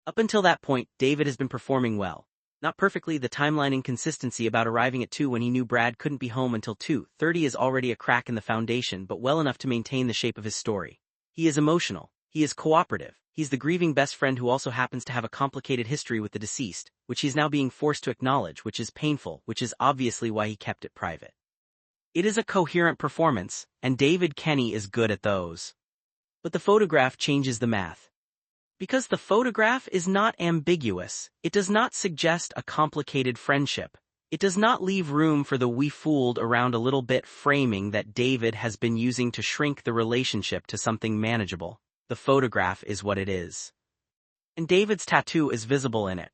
A: Up until that point, David has been performing well. Not perfectly, the timeline inconsistency about arriving at 2 when he knew Brad couldn't be home until 2:30 is already a crack in the foundation, but well enough to maintain the shape of his story. He is emotional. He is cooperative. He's the grieving best friend who also happens to have a complicated history with the deceased, which he's now being forced to acknowledge, which is painful, which is obviously why he kept it private. It is a coherent performance, and David Kenny is good at those. But the photograph changes the math. Because the photograph is not ambiguous, it does not suggest a complicated friendship. It does not leave room for the "we fooled around a little bit" framing that David has been using to shrink the relationship to something manageable. The photograph is what it is. And David's tattoo is visible in it.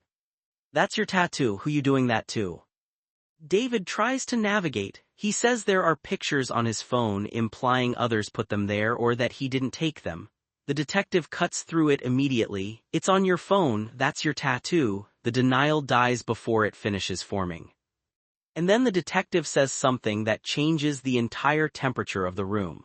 A: That's your tattoo, who you doing that to? David tries to navigate. He says there are pictures on his phone implying others put them there or that he didn't take them. The detective cuts through it immediately. It's on your phone, that's your tattoo. The denial dies before it finishes forming. And then the detective says something that changes the entire temperature of the room.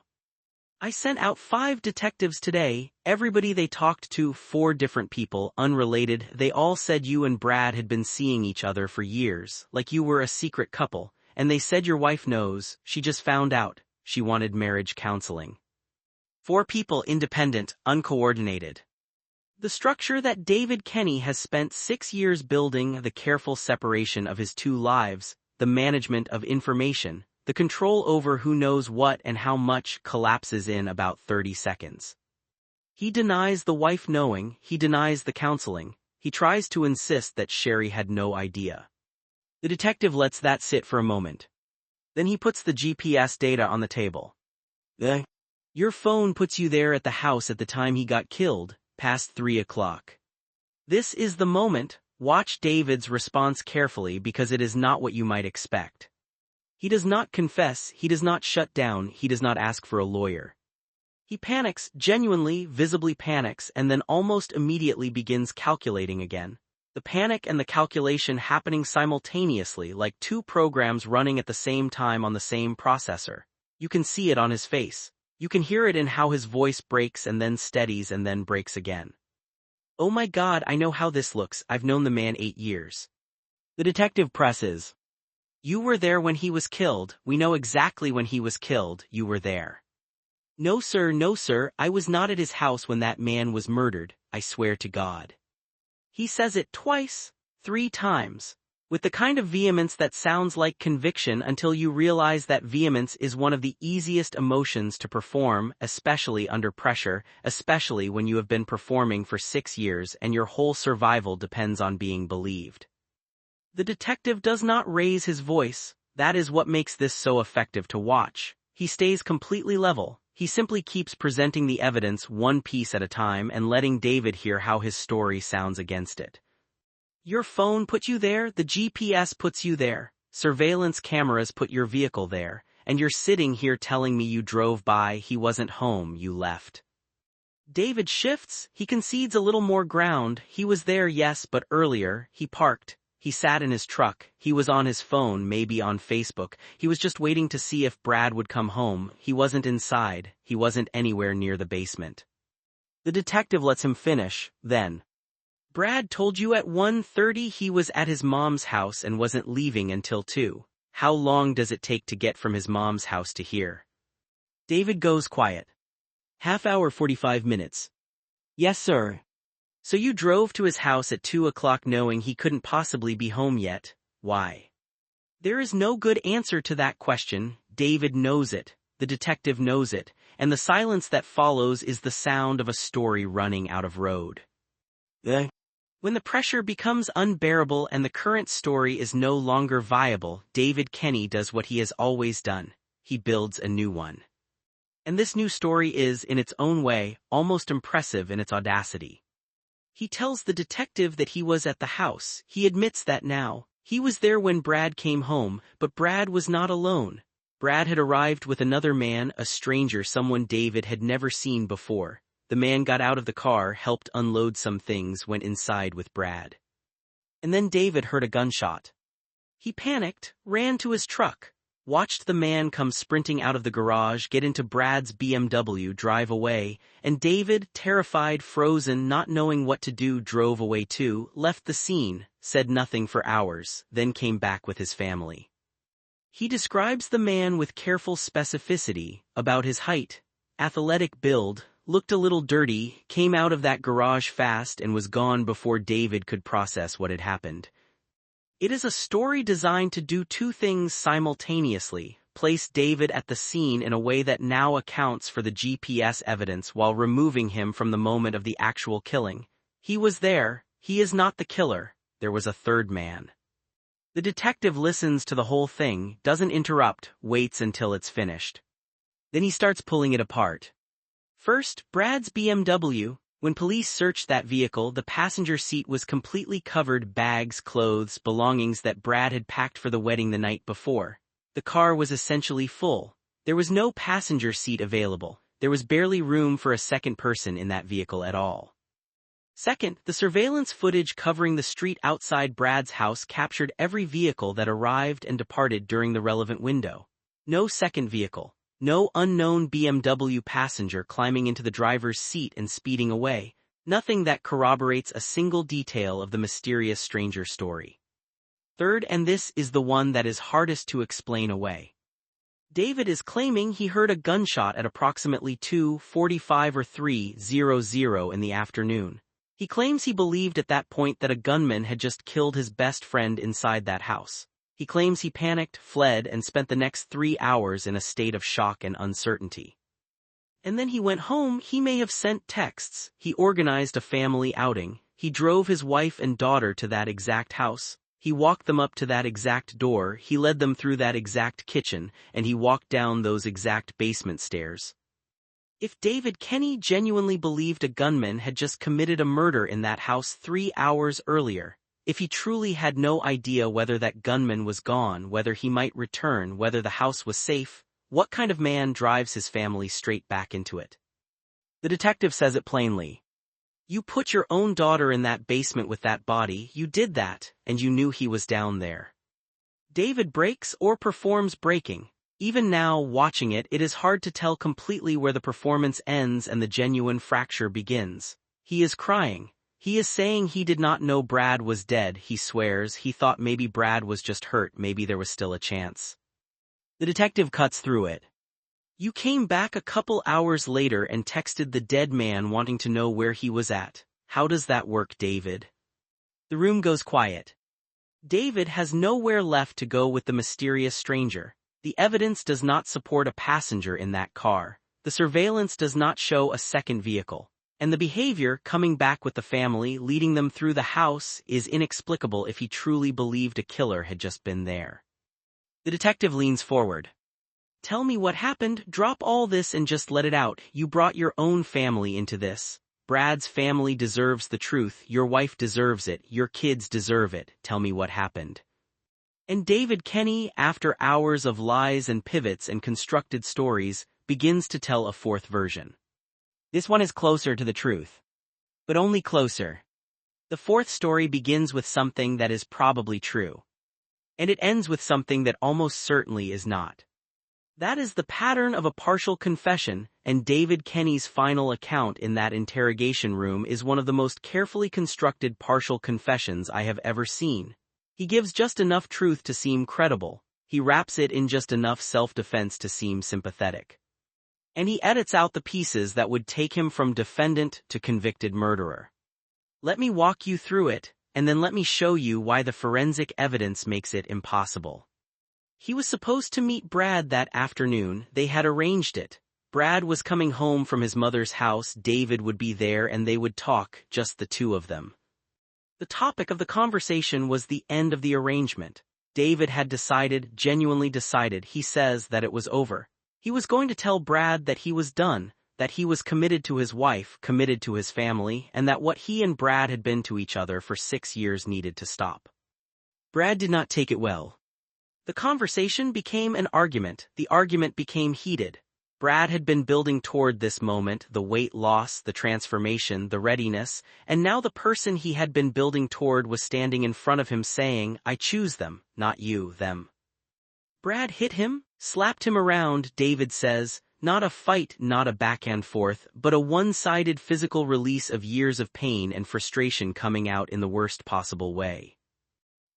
A: I sent out 5 detectives today. Everybody they talked to, 4 different people, unrelated, they all said you and Brad had been seeing each other for years, like you were a secret couple, and they said your wife knows, she just found out, she wanted marriage counseling. 4 people, independent, uncoordinated. The structure that David Kenny has spent 6 years building, the careful separation of his 2 lives, the management of information, the control over who knows what and how much, collapses in about 30 seconds. He denies the wife knowing, he denies the counseling, he tries to insist that Sherry had no idea. The detective lets that sit for a moment. Then he puts the GPS data on the table. Your phone puts you there at the house at the time he got killed, past 3 o'clock. This is the moment. Watch David's response carefully because it is not what you might expect. He does not confess, he does not shut down, he does not ask for a lawyer. He panics, genuinely, visibly panics, and then almost immediately begins calculating again. The panic and the calculation happening simultaneously, like 2 programs running at the same time on the same processor. You can see it on his face. You can hear it in how his voice breaks and then steadies and then breaks again. Oh my God, I know how this looks, I've known the man 8 years. The detective presses. You were there when he was killed, we know exactly when he was killed, you were there. No sir, I was not at his house when that man was murdered, I swear to God. He says it twice, 3 times. With the kind of vehemence that sounds like conviction until you realize that vehemence is one of the easiest emotions to perform, especially under pressure, especially when you have been performing for 6 years and your whole survival depends on being believed. The detective does not raise his voice. That is what makes this so effective to watch. He stays completely level. He simply keeps presenting the evidence one piece at a time and letting David hear how his story sounds against it. Your phone put you there, the GPS puts you there, surveillance cameras put your vehicle there, and you're sitting here telling me you drove by, he wasn't home, you left. David shifts, he concedes a little more ground, he was there yes, but earlier, he parked, he sat in his truck, he was on his phone, maybe on Facebook, he was just waiting to see if Brad would come home, he wasn't inside, he wasn't anywhere near the basement. The detective lets him finish, then. Brad told you at 1:30 he was at his mom's house and wasn't leaving until 2. How long does it take to get from his mom's house to here? David goes quiet. Half hour 45 minutes. Yes, sir. So you drove to his house at 2 o'clock knowing he couldn't possibly be home yet. Why? There is no good answer to that question. David knows it. The detective knows it. And the silence that follows is the sound of a story running out of road. When the pressure becomes unbearable and the current story is no longer viable, David Kenny does what he has always done. He builds a new one. And this new story is, in its own way, almost impressive in its audacity. He tells the detective that he was at the house. He admits that now. He was there when Brad came home, but Brad was not alone. Brad had arrived with another man, a stranger, someone David had never seen before. The man got out of the car, helped unload some things, went inside with Brad. And then David heard a gunshot. He panicked, ran to his truck, watched the man come sprinting out of the garage, get into Brad's BMW, drive away, and David, terrified, frozen, not knowing what to do, drove away too, left the scene, said nothing for hours, then came back with his family. He describes the man with careful specificity, about his height, athletic build, looked a little dirty, came out of that garage fast and was gone before David could process what had happened. It is a story designed to do two things simultaneously: place David at the scene in a way that now accounts for the GPS evidence while removing him from the moment of the actual killing. He was there, he is not the killer, there was a third man. The detective listens to the whole thing, doesn't interrupt, waits until it's finished. Then he starts pulling it apart. First, Brad's BMW. When police searched that vehicle, the passenger seat was completely covered, bags, clothes, belongings that Brad had packed for the wedding the night before. The car was essentially full. There was no passenger seat available. There was barely room for a second person in that vehicle at all. Second, the surveillance footage covering the street outside Brad's house captured every vehicle that arrived and departed during the relevant window. No second vehicle. No unknown BMW passenger climbing into the driver's seat and speeding away. Nothing that corroborates a single detail of the mysterious stranger story. Third, and this is the one that is hardest to explain away. David is claiming he heard a gunshot at approximately 2:45 or 3:00 in the afternoon. He claims he believed at that point that a gunman had just killed his best friend inside that house. He claims he panicked, fled, and spent the next 3 hours in a state of shock and uncertainty. And then he went home. He may have sent texts. He organized a family outing. He drove his wife and daughter to that exact house. He walked them up to that exact door. He led them through that exact kitchen, and he walked down those exact basement stairs. If David Kenny genuinely believed a gunman had just committed a murder in that house 3 hours earlier, if he truly had no idea whether that gunman was gone, whether he might return, whether the house was safe, what kind of man drives his family straight back into it? The detective says it plainly. You put your own daughter in that basement with that body, you did that, and you knew he was down there. David breaks or performs breaking. Even now, watching it, it is hard to tell completely where the performance ends and the genuine fracture begins. He is crying. He is saying he did not know Brad was dead. He swears he thought maybe Brad was just hurt, maybe there was still a chance. The detective cuts through it. You came back a couple hours later and texted the dead man wanting to know where he was at. How does that work, David? The room goes quiet. David has nowhere left to go with the mysterious stranger. The evidence does not support a passenger in that car. The surveillance does not show a second vehicle. And the behavior, coming back with the family, leading them through the house, is inexplicable if he truly believed a killer had just been there. The detective leans forward. Tell me what happened, drop all this and just let it out. You brought your own family into this. Brad's family deserves the truth, your wife deserves it, your kids deserve it. Tell me what happened. And David Kenny, after hours of lies and pivots and constructed stories, begins to tell a fourth version. This one is closer to the truth. But only closer. The fourth story begins with something that is probably true. And it ends with something that almost certainly is not. That is the pattern of a partial confession, and David Kenny's final account in that interrogation room is one of the most carefully constructed partial confessions I have ever seen. He gives just enough truth to seem credible. He wraps it in just enough self-defense to seem sympathetic. And he edits out the pieces that would take him from defendant to convicted murderer. Let me walk you through it, and then let me show you why the forensic evidence makes it impossible. He was supposed to meet Brad that afternoon. They had arranged it. Brad was coming home from his mother's house. David would be there and they would talk, just the two of them. The topic of the conversation was the end of the arrangement. David had decided, genuinely decided, he says, that it was over. He was going to tell Brad that he was done, that he was committed to his wife, committed to his family, and that what he and Brad had been to each other for 6 years needed to stop. Brad did not take it well. The conversation became an argument. The argument became heated. Brad had been building toward this moment, the weight loss, the transformation, the readiness, and now the person he had been building toward was standing in front of him saying, "I choose them, not you, them." Brad hit him, slapped him around, David says, not a fight, not a back and forth, but a one-sided physical release of years of pain and frustration coming out in the worst possible way.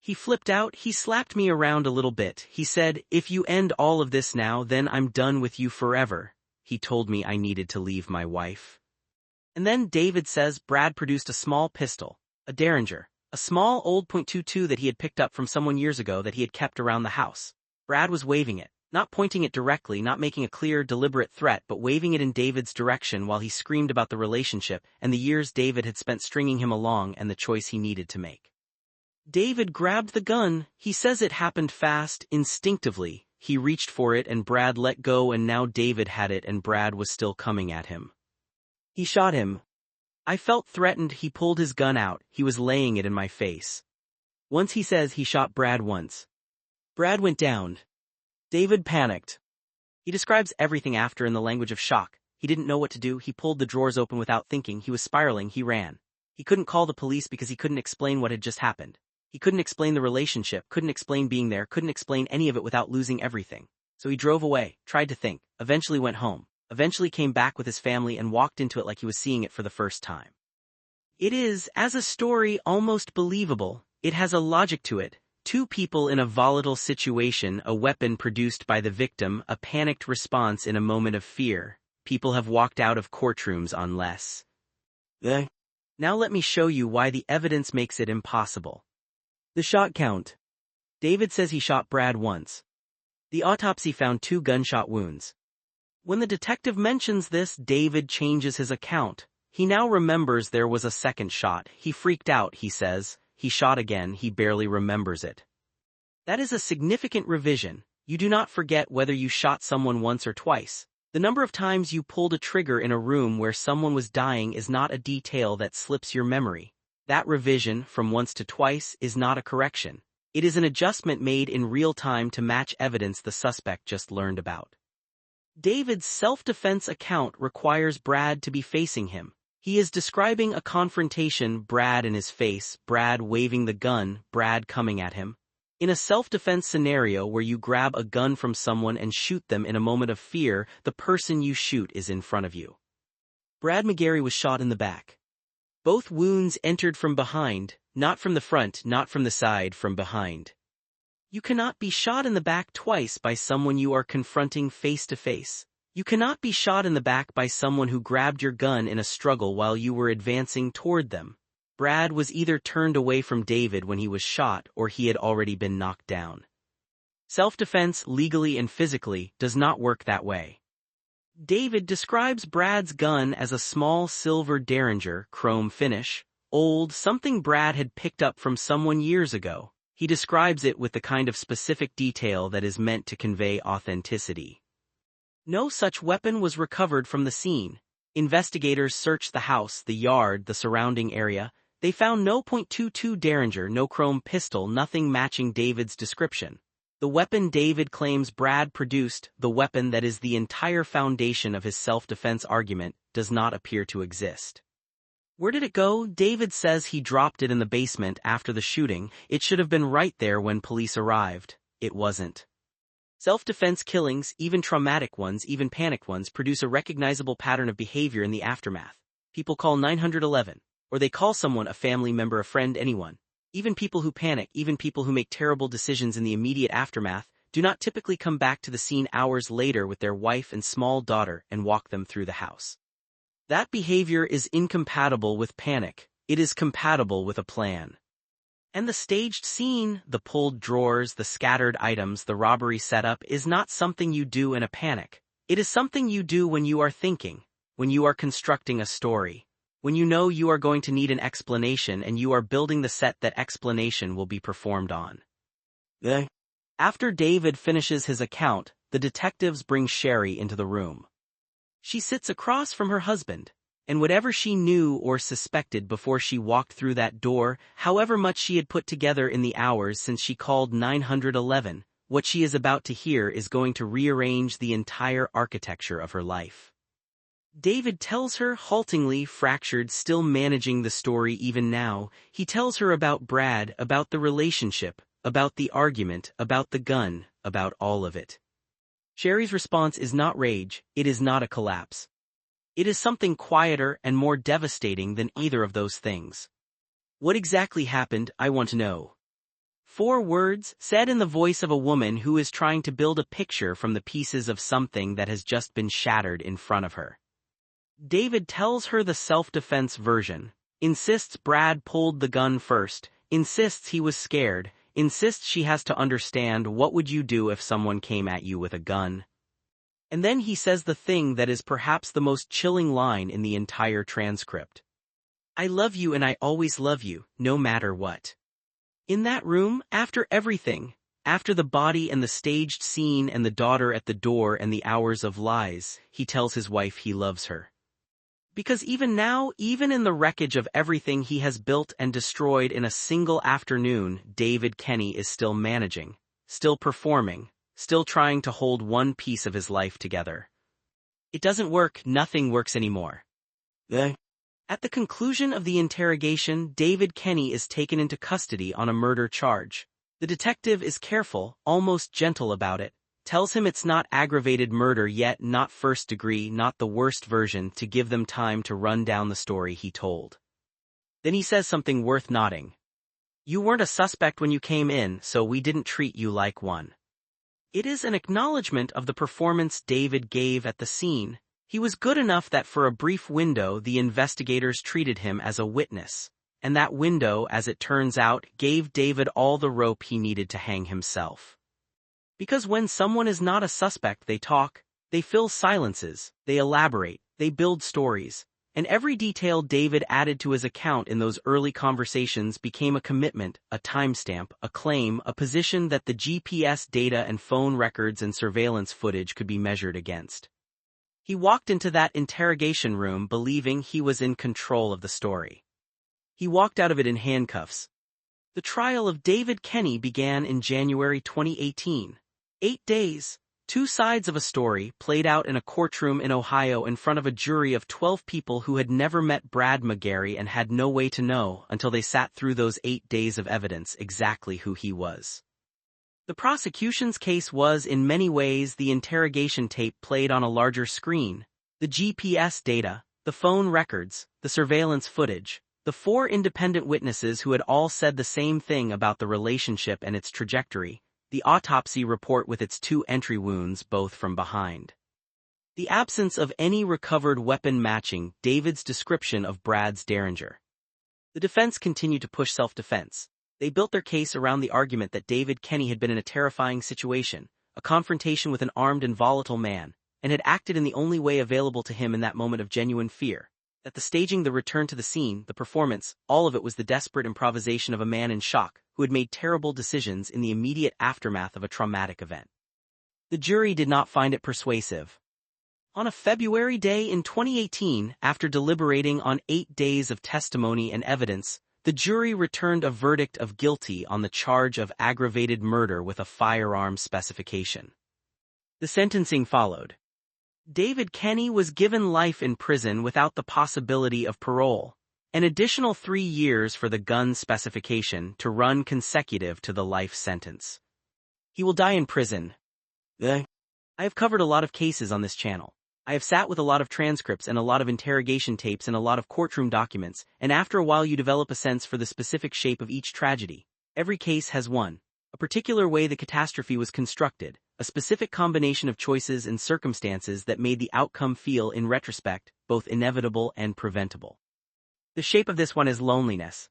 A: He flipped out, he slapped me around a little bit, he said, "If you end all of this now, then I'm done with you forever." He told me I needed to leave my wife. And then David says Brad produced a small pistol, a Derringer, a small old .22 that he had picked up from someone years ago that he had kept around the house. Brad was waving it, not pointing it directly, not making a clear, deliberate threat, but waving it in David's direction while he screamed about the relationship and the years David had spent stringing him along and the choice he needed to make. David grabbed the gun, he says it happened fast, instinctively. He reached for it and Brad let go and now David had it and Brad was still coming at him. He shot him. I felt threatened, he pulled his gun out, he was laying it in my face. Once he says he shot Brad once. Brad went down. David panicked. He describes everything after in the language of shock. He didn't know what to do, he pulled the drawers open without thinking, he was spiraling, he ran. He couldn't call the police because he couldn't explain what had just happened. He couldn't explain the relationship, couldn't explain being there, couldn't explain any of it without losing everything. So he drove away, tried to think, eventually went home, eventually came back with his family and walked into it like he was seeing it for the first time. It is, as a story, almost believable. It has a logic to it. Two people in a volatile situation, a weapon produced by the victim, a panicked response in a moment of fear. People have walked out of courtrooms on less. Now let me show you why the evidence makes it impossible. The shot count. David says he shot Brad once. The autopsy found 2 gunshot wounds. When the detective mentions this, David changes his account. He now remembers there was a second shot. He freaked out, he says. He shot again, he barely remembers it. That is a significant revision. You do not forget whether you shot someone once or twice. The number of times you pulled a trigger in a room where someone was dying is not a detail that slips your memory. That revision, from once to twice, is not a correction. It is an adjustment made in real time to match evidence the suspect just learned about. David's self-defense account requires Brad to be facing him. He is describing a confrontation, Brad in his face, Brad waving the gun, Brad coming at him. In a self-defense scenario where you grab a gun from someone and shoot them in a moment of fear, the person you shoot is in front of you. Brad McGary was shot in the back. Both wounds entered from behind, not from the front, not from the side, from behind. You cannot be shot in the back twice by someone you are confronting face to face. You cannot be shot in the back by someone who grabbed your gun in a struggle while you were advancing toward them. Brad was either turned away from David when he was shot or he had already been knocked down. Self-defense, legally and physically, does not work that way. David describes Brad's gun as a small silver Derringer, chrome finish, old, something Brad had picked up from someone years ago. He describes it with the kind of specific detail that is meant to convey authenticity. No such weapon was recovered from the scene. Investigators searched the house, the yard, the surrounding area. They found no .22 Derringer, no chrome pistol, nothing matching David's description. The weapon David claims Brad produced, the weapon that is the entire foundation of his self-defense argument, does not appear to exist. Where did it go? David says he dropped it in the basement after the shooting. It should have been right there when police arrived. It wasn't. Self-defense killings, even traumatic ones, even panicked ones, produce a recognizable pattern of behavior in the aftermath. People call 911, or they call someone, a family member, a friend, anyone. Even people who panic, even people who make terrible decisions in the immediate aftermath, do not typically come back to the scene hours later with their wife and small daughter and walk them through the house. That behavior is incompatible with panic. It is compatible with a plan. And the staged scene, the pulled drawers, the scattered items, the robbery setup is not something you do in a panic. It is something you do when you are thinking, when you are constructing a story. When you know you are going to need an explanation and you are building the set that explanation will be performed on. After David finishes his account, the detectives bring Sherry into the room. She sits across from her husband, and whatever she knew or suspected before she walked through that door, however much she had put together in the hours since she called 911, what she is about to hear is going to rearrange the entire architecture of her life. David tells her haltingly, fractured, still managing the story even now. He tells her about Brad, about the relationship, about the argument, about the gun, about all of it. Sherry's response is not rage, it is not a collapse. It is something quieter and more devastating than either of those things. What exactly happened, I want to know. 4 words, said in the voice of a woman who is trying to build a picture from the pieces of something that has just been shattered in front of her. David tells her the self-defense version, insists Brad pulled the gun first, insists he was scared, insists she has to understand what would you do if someone came at you with a gun. And then he says the thing that is perhaps the most chilling line in the entire transcript. I love you and I always love you, no matter what. In that room, after everything, after the body and the staged scene and the daughter at the door and the hours of lies, he tells his wife he loves her. Because even now, even in the wreckage of everything he has built and destroyed in a single afternoon, David Kenny is still managing, still performing, still trying to hold one piece of his life together. It doesn't work, nothing works anymore. At the conclusion of the interrogation, David Kenny is taken into custody on a murder charge. The detective is careful, almost gentle about it, tells him it's not aggravated murder yet, not first degree, not the worst version, to give them time to run down the story he told. Then he says something worth noting. You weren't a suspect when you came in, so we didn't treat you like one. It is an acknowledgement of the performance David gave at the scene. He was good enough that for a brief window the investigators treated him as a witness, and that window, as it turns out, gave David all the rope he needed to hang himself. Because when someone is not a suspect, they talk, they fill silences, they elaborate, they build stories, and every detail David added to his account in those early conversations became a commitment, a timestamp, a claim, a position that the GPS data and phone records and surveillance footage could be measured against. He walked into that interrogation room believing he was in control of the story. He walked out of it in handcuffs. The trial of David Kenny began in January 2018. 8 days, 2 sides of a story played out in a courtroom in Ohio in front of a jury of 12 people who had never met Brad McGary and had no way to know until they sat through those 8 days of evidence exactly who he was. The prosecution's case was in many ways the interrogation tape played on a larger screen, the GPS data, the phone records, the surveillance footage, the 4 independent witnesses who had all said the same thing about the relationship and its trajectory, the autopsy report with its 2 entry wounds both from behind. The absence of any recovered weapon matching David's description of Brad's Derringer. The defense continued to push self-defense. They built their case around the argument that David Kenny had been in a terrifying situation, a confrontation with an armed and volatile man, and had acted in the only way available to him in that moment of genuine fear. That the staging, the return to the scene, the performance, all of it was the desperate improvisation of a man in shock who had made terrible decisions in the immediate aftermath of a traumatic event. The jury did not find it persuasive. On a February day in 2018, after deliberating on 8 days of testimony and evidence, the jury returned a verdict of guilty on the charge of aggravated murder with a firearm specification. The sentencing followed. David Kenny was given life in prison without the possibility of parole, an additional 3 years for the gun specification to run consecutive to the life sentence. He will die in prison. I have covered a lot of cases on this channel. I have sat with a lot of transcripts and a lot of interrogation tapes and a lot of courtroom documents, and after a while you develop a sense for the specific shape of each tragedy. Every case has a particular way the catastrophe was constructed, a specific combination of choices and circumstances that made the outcome feel, in retrospect, both inevitable and preventable. The shape of this one is loneliness.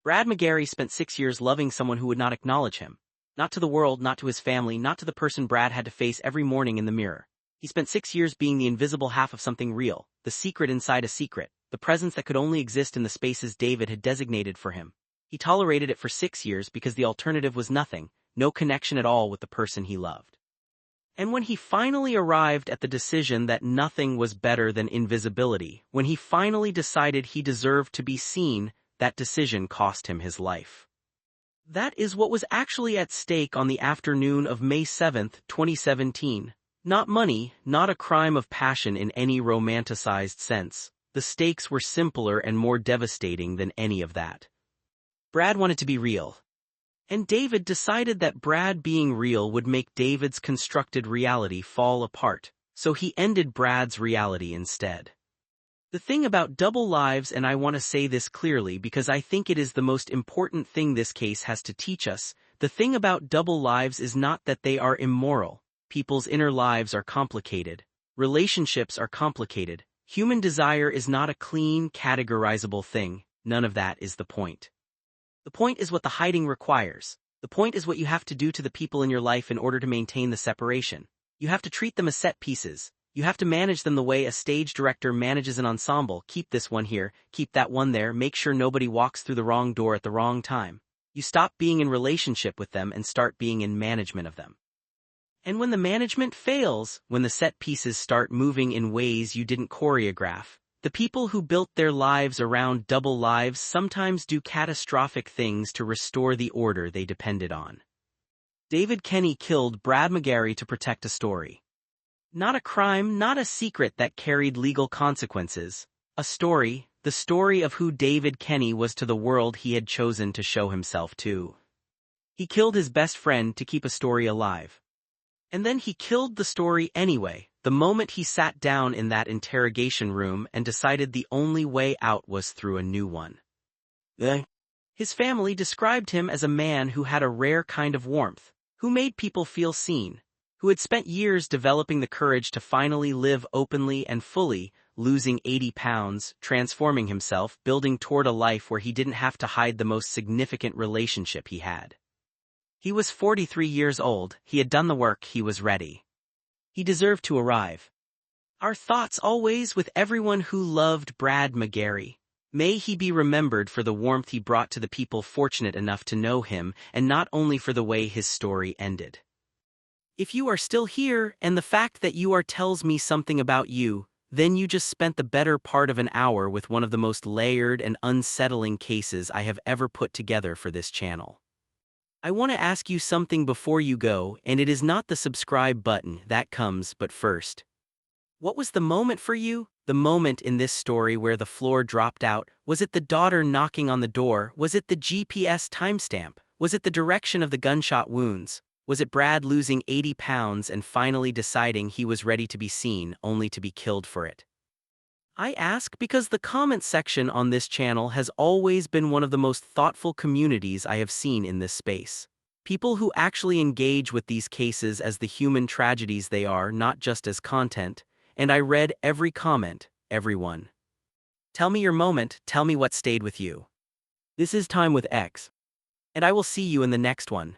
A: Brad McGary spent 6 years loving someone who would not acknowledge him. Not to the world, not to his family, not to the person Brad had to face every morning in the mirror. He spent 6 years being the invisible half of something real, the secret inside a secret, the presence that could only exist in the spaces David had designated for him. He tolerated it for 6 years because the alternative was nothing, no connection at all with the person he loved. And when he finally arrived at the decision that nothing was better than invisibility, when he finally decided he deserved to be seen, that decision cost him his life. That is what was actually at stake on the afternoon of May 7th, 2017. Not money, not a crime of passion in any romanticized sense. The stakes were simpler and more devastating than any of that. Brad wanted to be real. And David decided that Brad being real would make David's constructed reality fall apart, so he ended Brad's reality instead. The thing about double lives, and I want to say this clearly because I think it is the most important thing this case has to teach us, the thing about double lives is not that they are immoral. People's inner lives are complicated. Relationships are complicated. Human desire is not a clean, categorizable thing. None of that is the point. The point is what the hiding requires. The point is what you have to do to the people in your life in order to maintain the separation. You have to treat them as set pieces. You have to manage them the way a stage director manages an ensemble. Keep this one here, keep that one there, make sure nobody walks through the wrong door at the wrong time. You stop being in relationship with them and start being in management of them. And when the management fails, when the set pieces start moving in ways you didn't choreograph, the people who built their lives around double lives sometimes do catastrophic things to restore the order they depended on. David Kenny killed Brad McGary to protect a story. Not a crime, not a secret that carried legal consequences. A story, the story of who David Kenny was to the world he had chosen to show himself to. He killed his best friend to keep a story alive. And then he killed the story anyway, the moment he sat down in that interrogation room and decided the only way out was through a new one. His family described him as a man who had a rare kind of warmth, who made people feel seen, who had spent years developing the courage to finally live openly and fully, losing 80 pounds, transforming himself, building toward a life where he didn't have to hide the most significant relationship he had. He was 43 years old, he had done the work, he was ready. He deserved to arrive. Our thoughts always with everyone who loved Brad McGary. May he be remembered for the warmth he brought to the people fortunate enough to know him, and not only for the way his story ended. If you are still here, and the fact that you are tells me something about you, then you just spent the better part of an hour with one of the most layered and unsettling cases I have ever put together for this channel. I want to ask you something before you go, and it is not the subscribe button that comes, but first. What was the moment for you? The moment in this story where the floor dropped out? Was it the daughter knocking on the door? Was it the GPS timestamp? Was it the direction of the gunshot wounds? Was it Brad losing 80 pounds and finally deciding he was ready to be seen, only to be killed for it? I ask because the comment section on this channel has always been one of the most thoughtful communities I have seen in this space. People who actually engage with these cases as the human tragedies they are, not just as content, and I read every comment, everyone. Tell me your moment, tell me what stayed with you. This is Time with X, and I will see you in the next one.